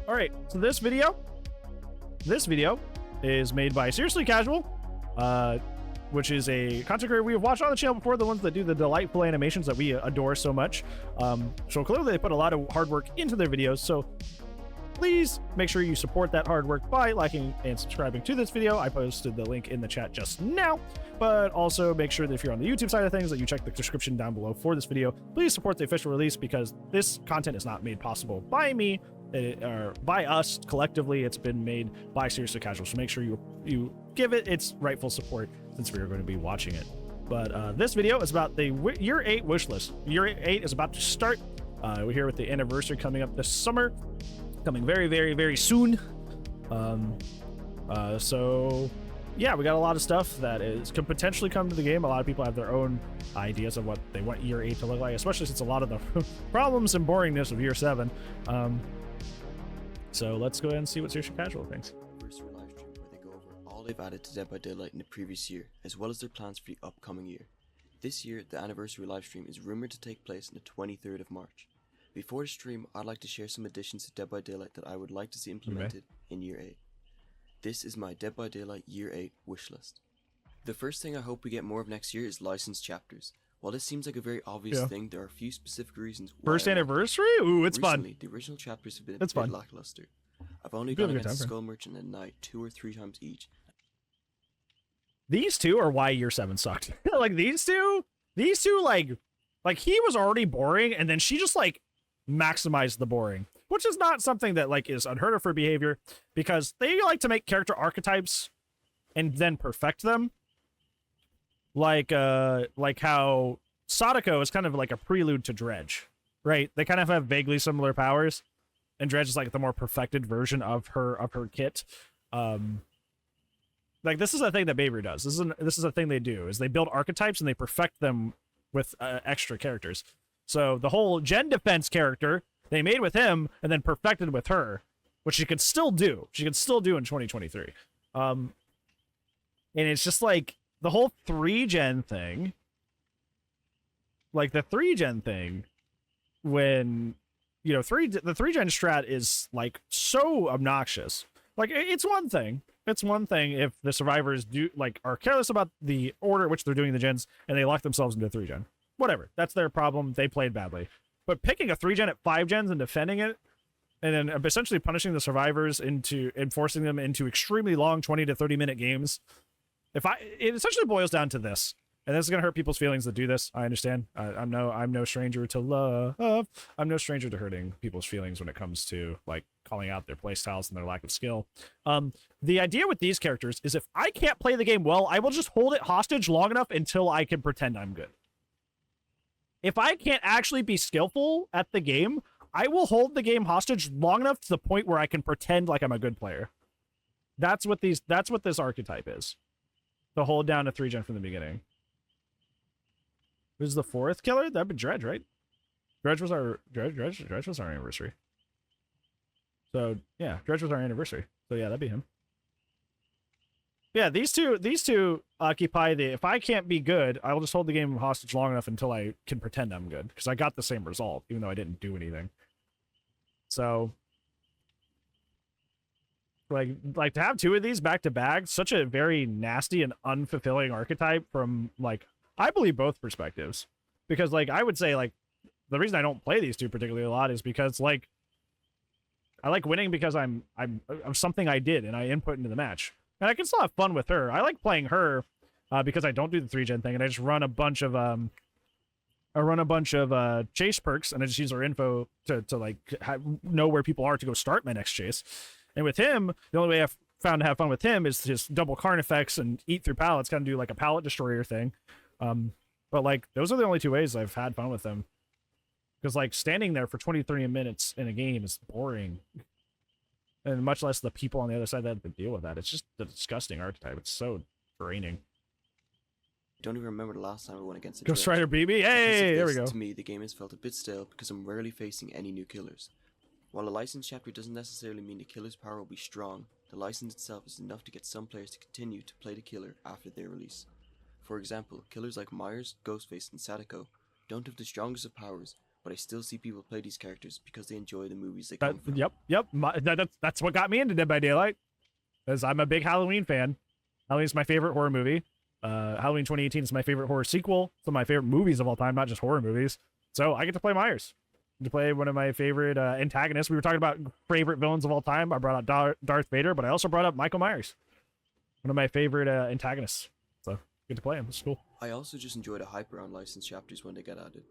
All right, so this video is made by Seriously Casual, which is a content creator we have watched on the channel before, the ones that do the delightful animations that we adore so much. So clearly they put a lot of hard work into their videos, so please make sure you support that hard work by liking and subscribing to this video. I posted the link in the chat just now, but also make sure that if you're on the YouTube side of things that you check the description down below for this video. Please support the official release because this content is not made possible by me or by us collectively. It's been made by Seriously Casual, so make sure you give it its rightful support since we are going to be watching it. But this video is about the Year 8 wish list. Year 8 is about to start. We're here with the anniversary coming up this summer, coming very, very, very soon. So yeah, we got a lot of stuff that could potentially come to the game. A lot of people have their own ideas of what they want Year 8 to look like, especially since a lot of the problems and boringness of Year 7. So let's go ahead and see what Seriously Casual thinks. Anniversary live stream where they go over all they've added to Dead by Daylight in the previous year, as well as their plans for the upcoming year. This year, the anniversary live stream is rumored to take place on the 23rd of March. Before the stream, I'd like to share some additions to Dead by Daylight that I would like to see implemented in Year 8. This is my Dead by Daylight Year 8 wish list. The first thing I hope we get more of next year is licensed chapters. While this seems like a very obvious thing, there are a few specific reasons why. First anniversary? Ooh, it's Recently, fun. The original chapters have been a bit lackluster. I've only gone against the Skull Merchant at night 2 or 3 times each. These two are why Year 7 sucked. Like these two like he was already boring and then she just like maximized the boring, which is not something that like is unheard of for behavior, because they like to make character archetypes and then perfect them. Like how Sadako is kind of like a prelude to Dredge, right? They kind of have vaguely similar powers, and Dredge is like the more perfected version of her kit. Like this is a thing that Baber does. This is a thing they do, is they build archetypes and they perfect them with extra characters. So the whole Gen Defense character they made with him and then perfected with her, which she could still do. She could still do in 2023. And it's just like the whole 3-gen thing. Like the 3-gen thing, when you know, the 3-gen strat is like so obnoxious. Like it's one thing if the survivors are careless about the order at which they're doing the gens and they lock themselves into 3-gen. Whatever, that's their problem. They played badly. But picking a 3-gen at 5 gens and defending it, and then essentially punishing the survivors into and forcing them into extremely long 20 to 30 minute games. It essentially boils down to this. And this is gonna hurt people's feelings that do this. I understand. I'm no stranger to love. I'm no stranger to hurting people's feelings when it comes to like calling out their playstyles and their lack of skill. The idea with these characters is if I can't play the game well, I will just hold it hostage long enough until I can pretend I'm good. If I can't actually be skillful at the game, I will hold the game hostage long enough to the point where I can pretend like I'm a good player. That's what this archetype is. To hold down a 3-gen from the beginning. Who's the 4th killer? That'd be Dredge, right? Dredge was our anniversary. So yeah, Dredge was our anniversary. So yeah, that'd be him. Yeah, these two occupy the if I can't be good, I'll just hold the game hostage long enough until I can pretend I'm good. Because I got the same result, even though I didn't do anything. So like to have 2 of these back to back, such a very nasty and unfulfilling archetype from like I believe both perspectives. Because like I would say like the reason I don't play these 2 particularly a lot is because like I like winning because I'm something I did and I input into the match. And I can still have fun with her. I like playing her because I don't do the 3-gen thing and I just run a bunch of chase perks and I just use her info to like know where people are to go start my next chase. And with him, the only way I've found to have fun with him is just double Karn effects and eat through pallets, kind of do like a pallet destroyer thing. But like those are the only 2 ways I've had fun with them. Because like standing there for 23 minutes in a game is boring. And much less the people on the other side that have to deal with that. It's just a disgusting archetype. It's so draining. I don't even remember the last time I went against a Ghost Rider BB. Hey, there we go. To me, the game has felt a bit stale because I'm rarely facing any new killers. While a license chapter doesn't necessarily mean the killer's power will be strong, the license itself is enough to get some players to continue to play the killer after their release. For example, killers like Myers, Ghostface, and Sadako don't have the strongest of powers, but I still see people play these characters because they enjoy the movies they come from. Yep. That's what got me into Dead by Daylight, because I'm a big Halloween fan. Halloween's my favorite horror movie. Halloween 2018 is my favorite horror sequel. Some of my favorite movies of all time, not just horror movies. So I get to play Myers. To play one of my favorite antagonists. We were talking about favorite villains of all time. I brought up Darth Vader, but I also brought up Michael Myers, one of my favorite antagonists. So get to play him. It's cool. I also just enjoy the hype around licensed chapters when they get added.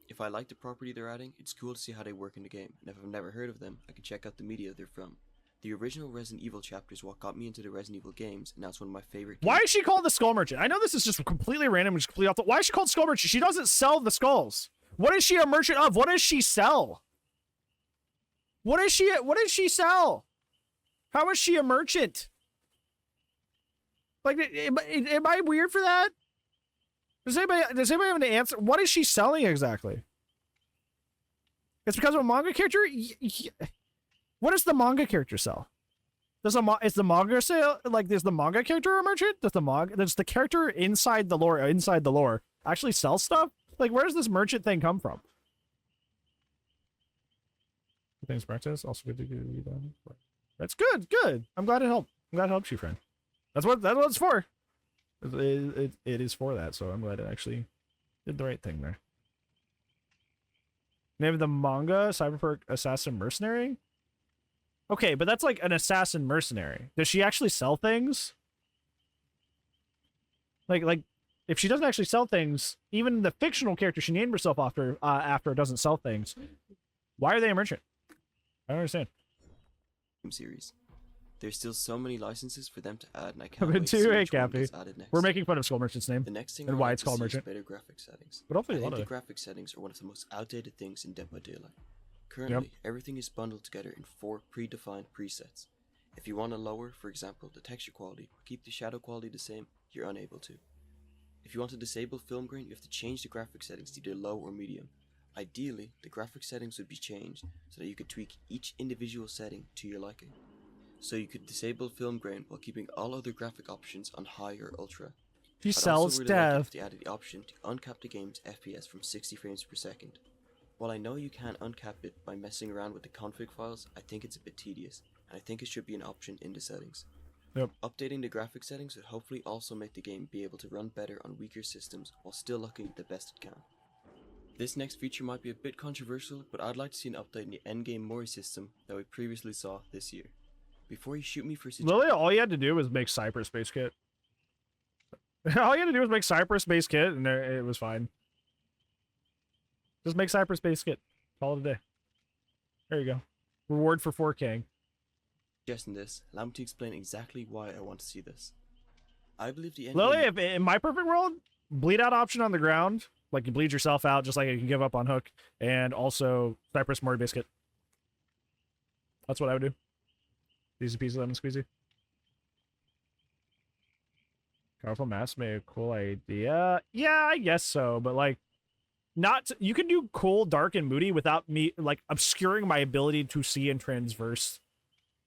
If I like the property they're adding, it's cool to see how they work in the game, and if I've never heard of them, I can check out the media they're from. The original Resident Evil chapter is what got me into the Resident Evil games, and that's one of my favorite games. Why is she called the Skull Merchant? I know this is just completely random, just completely off the... Why is she called Skull Merchant? She doesn't sell the skulls. What is she a merchant of? What does she sell? What does she sell? How is she a merchant? Like, am I weird for that? Does anybody have an answer? What is she selling exactly? It's because of a manga character? What does the manga character sell? Is the manga sale, like, is the manga character a merchant? Does the character inside the lore actually sell stuff? Like, where does this merchant thing come from? Things practice also good to do. That's good. I'm glad it helped. I'm glad it helped you, friend. That's what it's for. It is for that. So I'm glad it actually did the right thing there. Name of the manga: Cyberpunk Assassin Mercenary. Okay, but that's like an assassin mercenary. Does she actually sell things? Like if she doesn't actually sell things, even the fictional character she named herself after doesn't sell things. Why are they a merchant? I don't understand. Series. There's still so many licenses for them to add, and I can't I've been wait to see too which one happy. gets added next. We're making fun of Skull Merchant's name The next thing and I'd why like it's to called see is Merchant. better graphic settings. But hopefully I a lot think of the it. graphic settings are one of the most outdated things in Dead by Daylight. Currently, everything is bundled together in 4 predefined presets. If you want to lower, for example, the texture quality, or keep the shadow quality the same, you're unable to. If you want to disable film grain, you have to change the graphic settings to either low or medium. Ideally, the graphic settings would be changed so that you could tweak each individual setting to your liking. So you could disable film grain while keeping all other graphic options on high or ultra. She I'd sells also really like it if stuff. they added the option to uncap the game's FPS from 60 frames per second. While I know you can uncap it by messing around with the config files, I think it's a bit tedious, and I think it should be an option in the settings. Yep. Updating the graphic settings would hopefully also make the game be able to run better on weaker systems while still looking the best it can. This next feature might be a bit controversial, but I'd like to see an update in the endgame Mori system that we previously saw this year. Before you shoot me for Lily, all you had to do was make Cypress base kit. All you had to do was make Cypress base kit, and it was fine. Just make Cypress base kit. Call it a day. There you go. Reward for 4K. suggesting this, allow me to explain exactly why I want to see this. I believe the endgame... Lily, if in my perfect world, bleed out option on the ground. Like, you bleed yourself out just like you can give up on Hook. And also, Cypress Mori Biscuit. That's what I would do. Easy peasy lemon squeezy. Powerful mask made a cool idea. Yeah, I guess so. But, like, not... You can do cool, dark, and moody without me, like, obscuring my ability to see and transverse,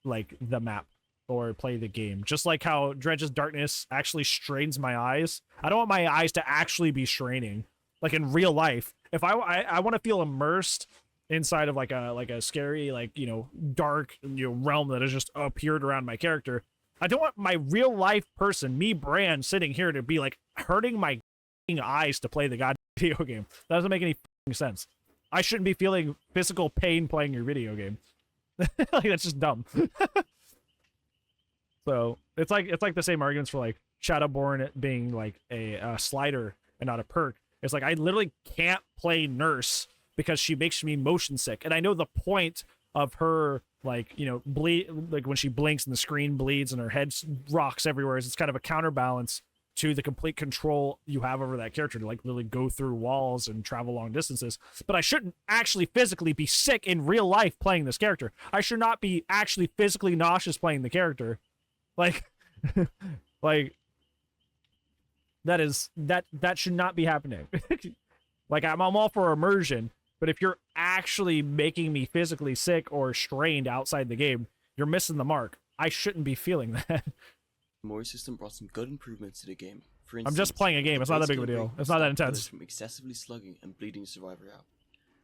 like, the map. Or play the game. Just like how Dredge's darkness actually strains my eyes. I don't want my eyes to actually be straining. Like in real life. If I want to feel immersed inside of like a scary, like, you know, dark, you know, realm that has just appeared around my character. I don't want my real life person, me Bran, sitting here to be like hurting my eyes to play the goddamn video game. That doesn't make any sense. I shouldn't be feeling physical pain playing your video game. Like, that's just dumb. So it's like the same arguments for like Shadowborn being like a slider and not a perk. It's like I literally can't play Nurse because she makes me motion sick, and I know the point of her, like, you know, bleed, like when she blinks and the screen bleeds and her head rocks everywhere. It's kind of a counterbalance to the complete control you have over that character to like literally go through walls and travel long distances. But I shouldn't actually physically be sick in real life playing this character. I should not be actually physically nauseous playing the character. Like, like that should not be happening. Like, I'm all for immersion, but if you're actually making me physically sick or strained outside the game, you're missing the mark. I shouldn't be feeling that. The Mori system brought some good improvements to the game. For I'm instance, just playing a game. It's not that big of a deal. It's not that intense. From excessively slugging and bleeding the survivor out.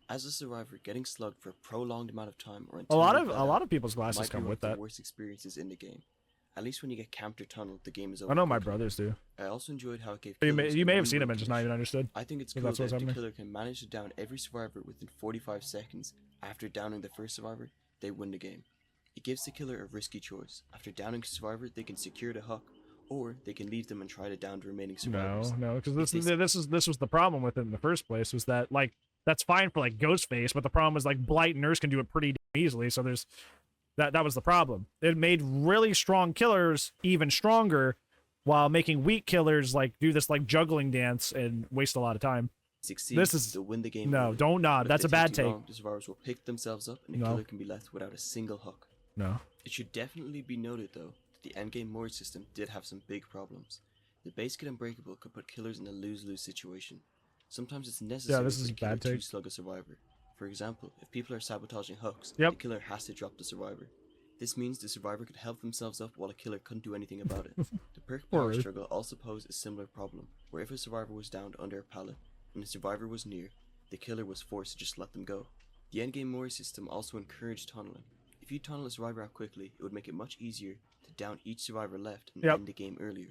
As a survivor, getting slugged for a prolonged amount of time or A until lot you of bled a lot out of people's glasses might be come one with of the that. worst experiences in the game. At least when you get camped or tunneled, the game is over I know my quickly. brothers do. I also enjoyed how it gave You killers may a have seen win-win them and just not finish. even understood. I think it's If cool that's that what's if the happening. killer can manage to down every survivor within 45 seconds after downing the first survivor, they win the game. It gives the killer a risky choice. After downing a survivor, they can secure the hook, or they can leave them and try to down the remaining survivors. No, because If they this was the problem with it in the first place, was that like that's fine for like Ghostface, but the problem is like Blight and Nurse can do it pretty easily. So there's that was the problem. It made really strong killers even stronger, while making weak killers like do this like juggling dance and waste a lot of time. succeed, This is they'll win the game. no, early. don't nod. But if That's they a bad too take. long, the survivors will pick themselves up, and the No. killer can be left without a single hook. No. It should definitely be noted, though, that the endgame Mori system did have some big problems. The base kit Unbreakable could put killers in a lose-lose situation. Sometimes it's necessary this for is the a killer bad to take. slug a survivor. For example, if people are sabotaging hooks, Yep. the killer has to drop the survivor. This means the survivor could help themselves up while the killer couldn't do anything about it. The perk power Word. struggle also posed a similar problem, where if a survivor was downed under a pallet and the survivor was near, the killer was forced to just let them go. The endgame Mori system also encouraged tunneling. If you tunnel a survivor out quickly, it would make it much easier to down each survivor left and Yep. end the game earlier.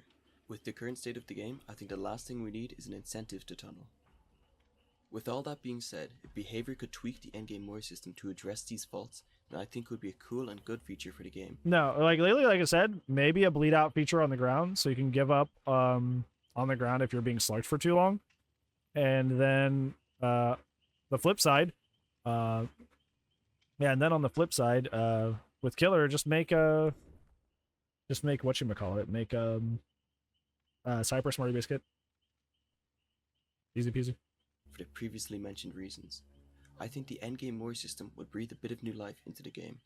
With the current state of the game, I think the last thing we need is an incentive to tunnel. With all that being said, if behavior could tweak the endgame Mori system to address these faults, then I think it would be a cool and good feature for the game. No, like lately, like I said, maybe a bleed out feature on the ground, so you can give up on the ground if you're being slugged for too long. And then the flip side, yeah, and then on the flip side, with killer, just make whatchamacallit, make Cypress Smarty Biscuit. Easy peasy. For the previously mentioned reasons, I think the endgame Mori system would breathe a bit of new life into the game.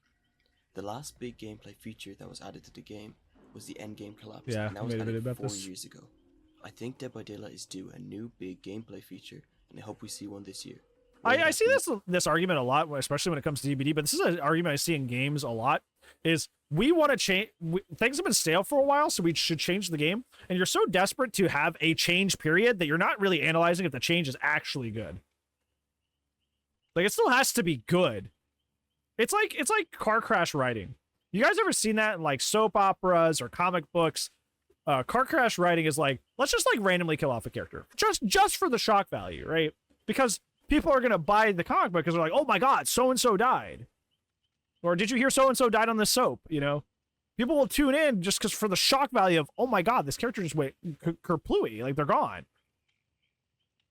The last big gameplay feature that was added to the game was the endgame collapse, Yeah, and that was made a added video about 4 this. years ago. I think Dead by Daylight is due a new big gameplay feature, and I hope we see one this year. Whether I that see be- this argument a lot, especially when it comes to DBD. But this is an argument I see in games a lot. Is we want to change? Things have been stale for a while, so we should change the game. And you're so desperate to have a change period that you're not really analyzing if the change is actually good. Like it still has to be good. It's like car crash writing. You guys ever seen that in like soap operas or comic books? Car crash writing is like, let's just like randomly kill off a character just for the shock value, right? Because people are gonna buy the comic book because they're like, oh my god, so and so died, or did you hear so and so died on this soap? You know, people will tune in just because for the shock value of, oh my god, this character just went kerplooey, like they're gone.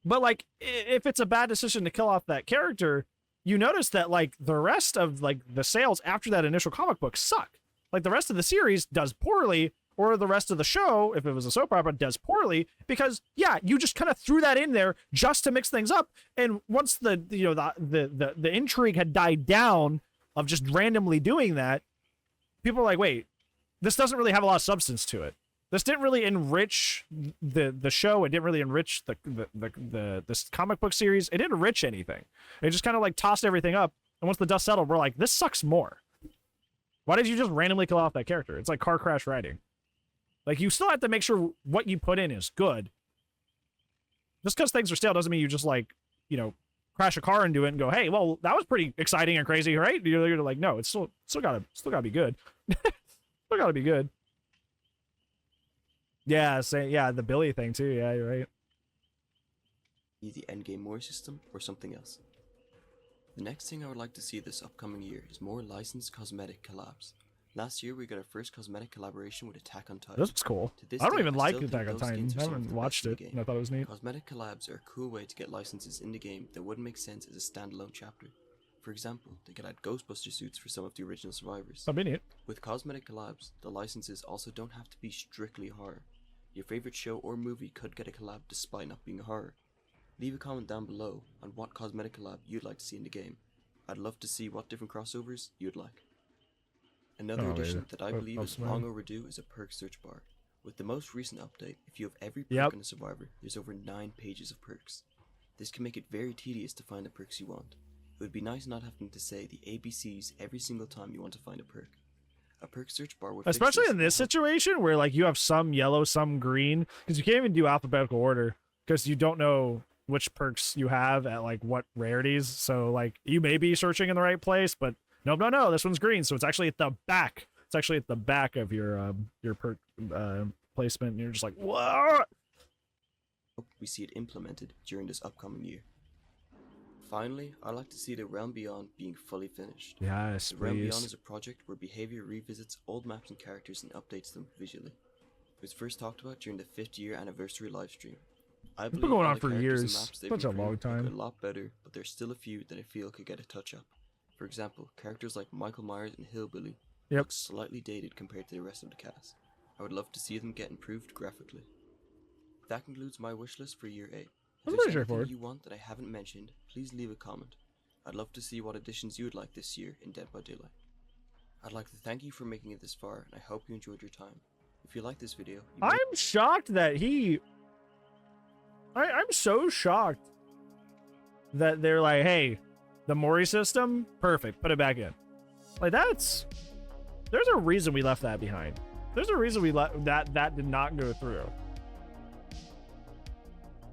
But like, if it's a bad decision to kill off that character, you notice that like the rest of like the sales after that initial comic book suck. Like the rest of the series does poorly, or the rest of the show, if it was a soap opera, does poorly because yeah, you just kind of threw that in there just to mix things up. And once the intrigue had died down of just randomly doing that, people are like, wait, this doesn't really have a lot of substance to it. This didn't really enrich the show. It didn't really enrich this comic book series. It didn't enrich anything. It just kind of like tossed everything up. And once the dust settled, we're like, this sucks more. Why did you just randomly kill off that character? It's like car crash writing. Like, you still have to make sure what you put in is good. Just because things are stale doesn't mean you just, like, you know, crash a car into it and go, hey, well, that was pretty exciting and crazy, right? You're like, no, it's still gotta be good. Still gotta be good. Yeah, the Billy thing, too. Yeah, you're right. the endgame Mori system or something else. The next thing I would like to see this upcoming year is more licensed cosmetic collabs. Last year we got our first cosmetic collaboration with Attack on Titan. This looks cool. To this I don't day, even I like still think Attack on those Titan. skins are I some of haven't the watched best in it, the game. and I thought it was neat. Cosmetic collabs are a cool way to get licenses in the game that wouldn't make sense as a standalone chapter. For example, they could add Ghostbuster suits for some of the original survivors. That'd be neat. With cosmetic collabs, the licenses also don't have to be strictly horror. Your favorite show or movie could get a collab despite not being horror. Leave a comment down below on what cosmetic collab you'd like to see in the game. I'd love to see what different crossovers you'd like. Another addition that I believe is long overdue is a perk search bar. With the most recent update, if you have every perk in a survivor, there's over 9 pages of perks. This can make it very tedious to find the perks you want. It would be nice not having to say the ABCs every single time you want to find a perk. A perk search bar would especially in this situation where like you have some yellow, some green, because you can't even do alphabetical order because you don't know which perks you have at like what rarities. So like you may be searching in the right place, but no, this one's green, so it's actually at the back. It's actually at the back of your perk placement, and you're just like, what? We see it implemented during this upcoming year. Finally, I'd like to see the Realm Beyond being fully finished. Yes, the Realm please. Beyond is a project where behavior revisits old maps and characters and updates them visually. It was first talked about during the 5th year anniversary livestream. I believe been going all on the for characters and years. maps they've Such a long improved time. look a lot better, but there's still a few that I feel could get a touch up. For example, characters like Michael Myers and Hillbilly look slightly dated compared to the rest of the cast. I would love to see them get improved graphically. That concludes my wish list for year 8. If there's anything you want that I haven't mentioned, please leave a comment. I'd love to see what additions you would like this year in Dead by Daylight. I'd like to thank you for making it this far, and I hope you enjoyed your time. If you like this video, I'm shocked that I'm so shocked that they're like, hey, the Mori system, perfect, put it back in. Like there's a reason we left that behind. There's a reason we that did not go through.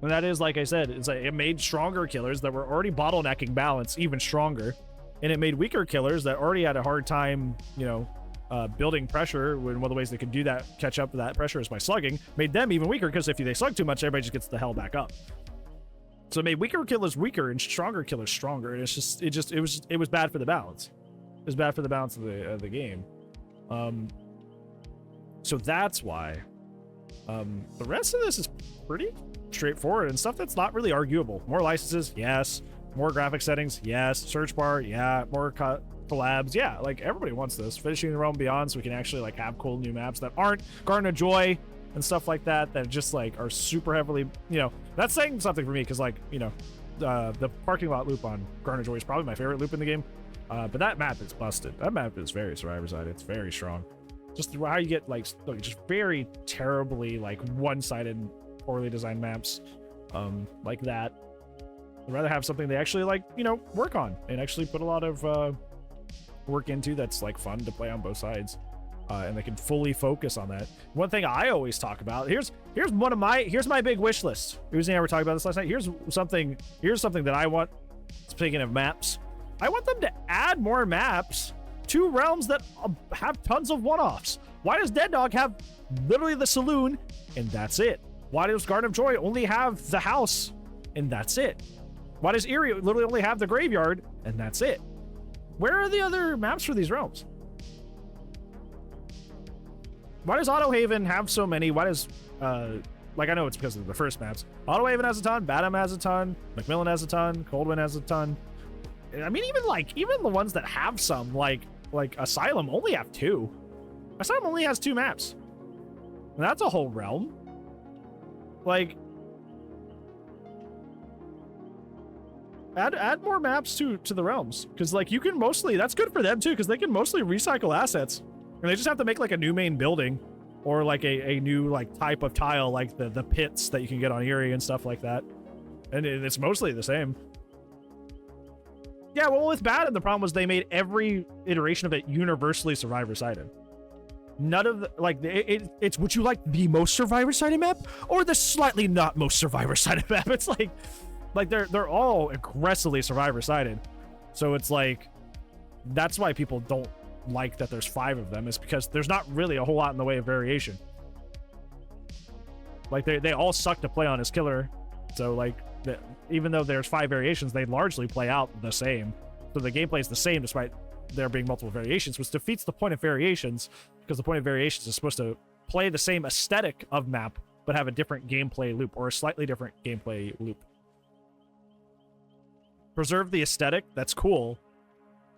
And that is, like I said, it's like it made stronger killers that were already bottlenecking balance even stronger, and it made weaker killers that already had a hard time, building pressure. When one of the ways they could do that, catch up to that pressure, is by slugging. Made them even weaker because if they slug too much, everybody just gets the hell back up. So it made weaker killers weaker and stronger killers stronger, and it was bad for the balance. It was bad for the balance of the game. So that's why. The rest of this is pretty straightforward and stuff that's not really arguable. More licenses, yes. More graphic settings, yes. Search bar, yeah. More collabs, yeah. Like everybody wants this. Finishing the Realm Beyond so we can actually like have cool new maps that aren't Garden of Joy and stuff like that. That just like are super heavily, that's saying something for me because like the parking lot loop on Garden of Joy is probably my favorite loop in the game. But that map is busted. That map is very Survivor Side. It's very strong. Just how you get like just very terribly like one-sided, poorly designed maps like that. I'd rather have something they actually like work on and actually put a lot of work into that's like fun to play on both sides, and they can fully focus on that. One thing I always talk about, here's my big wish list. Uzi and I were talking about this last night. Here's something that I want. Speaking of maps, I want them to add more maps to realms that have tons of one-offs. Why does Dead Dog have literally the saloon and that's it? Why does Garden of Joy only have the house and that's it? Why does Eerie literally only have the graveyard and that's it? Where are the other maps for these realms? Why does Autohaven have so many? Why does like I know it's because of the first maps. Autohaven has a ton, Badham has a ton, Macmillan has a ton, Coldwind has a ton. I mean, even the ones that have some, like Asylum, only have 2. Asylum only has 2 maps. And that's a whole realm. Like, add more maps to the realms, because like you can mostly, that's good for them too, because they can mostly recycle assets, and they just have to make like a new main building, or like a new like type of tile, like the pits that you can get on Eerie and stuff like that, and it's mostly the same. Yeah, well, with Badham, the problem was they made every iteration of it universally Survivor-sided. None of the, like, it's would you like the most Survivor-sided map or the slightly not most Survivor-sided map? It's like they're all aggressively Survivor-sided. So it's like, that's why people don't like that there's 5 of them, is because there's not really a whole lot in the way of variation. Like, they all suck to play on as killer. So, like, even though there's 5 variations, they largely play out the same. So the gameplay is the same despite there being multiple variations, which defeats the point of variations, because the point of variations is supposed to play the same aesthetic of map, but have a different gameplay loop, or a slightly different gameplay loop. Preserve the aesthetic, that's cool,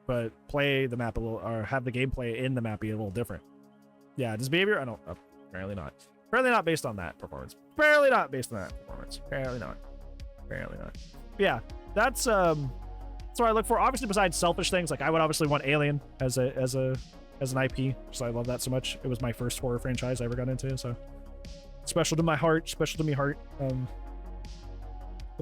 but play the map a little, or have the gameplay in the map be a little different. Yeah, does behavior? I don't, apparently not. Apparently not based on that performance. Apparently not based on that performance. Apparently not. Apparently not. But yeah, that's what I look for. Obviously, besides selfish things, like I would obviously want Alien as an IP, so I love that so much. It was my first horror franchise I ever got into, so special to my heart, special to me heart.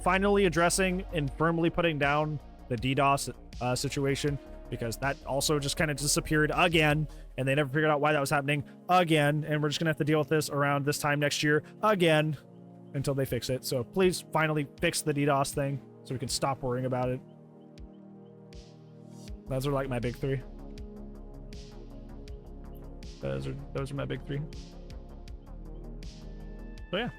Finally addressing and firmly putting down the DDoS situation, because that also just kind of disappeared again, and they never figured out why that was happening again, and we're just gonna have to deal with this around this time next year again. until they fix it. So please finally fix the DDoS thing so we can stop worrying about it. Those are like my big three. Those are my big three. So yeah.